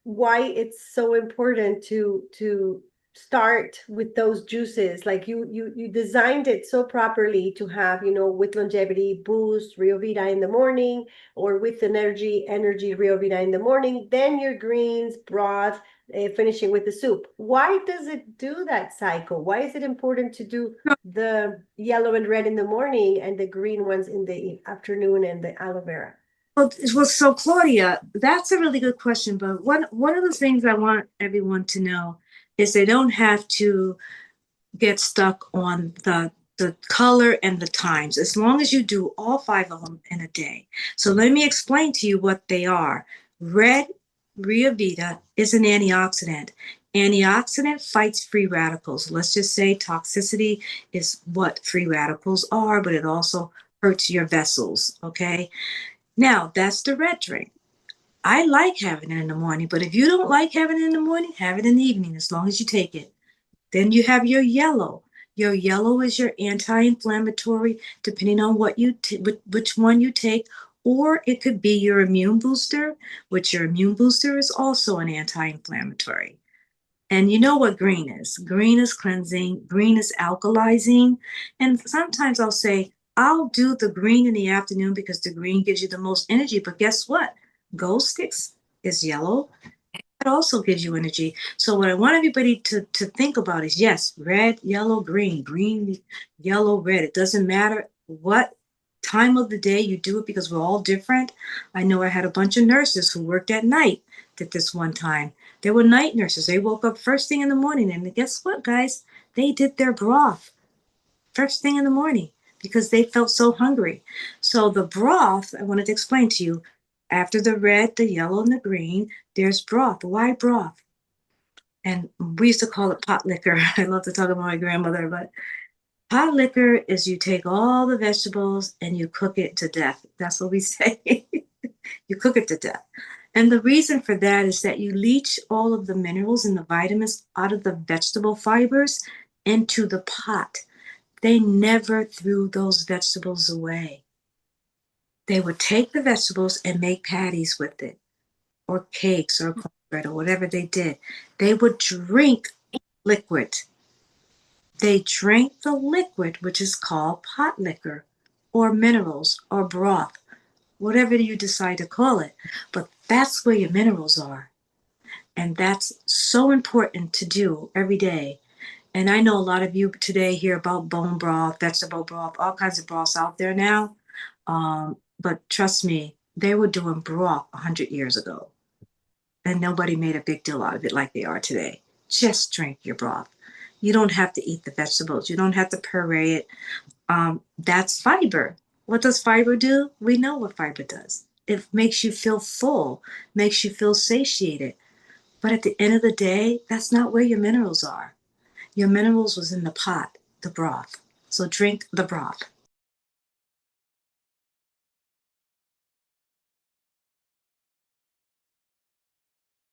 why it's so important to start with those juices. Like you designed it so properly to have, with longevity boost Rio Vita in the morning, or with energy Rio Vita in the morning, then your greens, broth, finishing with the soup. Why does it do that cycle? Why is it important to do the yellow and red in the morning and the green ones in the afternoon and the aloe vera? Well, so Claudia, that's a really good question. But one of the things I want everyone to know is they don't have to get stuck on the color and the times, as long as you do all five of them in a day. So let me explain to you what they are. Red Ria Vita is an antioxidant. Antioxidant fights free radicals. Let's just say toxicity is what free radicals are, but it also hurts your vessels. Okay. Now, that's the red drink. I like having it in the morning, but if you don't like having it in the morning, have it in the evening as long as you take it. Then you have your yellow. Your yellow is your anti-inflammatory, depending on which one you take, or it could be your immune booster, which your immune booster is also an anti-inflammatory. And you know what green is? Green is cleansing, green is alkalizing. And sometimes I'll say, I'll do the green in the afternoon because the green gives you the most energy. But guess what? Gold sticks is yellow. It also gives you energy. So what I want everybody to think about is, yes, red, yellow, green, green, yellow, red. It doesn't matter what time of the day you do it because we're all different. I know I had a bunch of nurses who worked at night at this one time. They were night nurses. They woke up first thing in the morning, and guess what, guys? They did their broth first thing in the morning because they felt so hungry. So the broth, I wanted to explain to you, after the red, the yellow, and the green, there's broth. Why broth? And we used to call it pot liquor. I love to talk about my grandmother, but pot liquor is you take all the vegetables and you cook it to death. That's what we say. You cook it to death. And the reason for that is that you leach all of the minerals and the vitamins out of the vegetable fibers into the pot. They never threw those vegetables away. They would take the vegetables and make patties with it, or cakes, or cornbread, or whatever they did. They would drink liquid. They drank the liquid, which is called pot liquor, or minerals, or broth, whatever you decide to call it. But that's where your minerals are. And that's so important to do every day. And I know a lot of you today hear about bone broth, vegetable broth, all kinds of broths out there now. But trust me, they were doing broth 100 years ago. And nobody made a big deal out of it like they are today. Just drink your broth. You don't have to eat the vegetables. You don't have to puree it. That's fiber. What does fiber do? We know what fiber does. It makes you feel full, makes you feel satiated. But at the end of the day, that's not where your minerals are. Your minerals was in the pot, the broth. So drink the broth.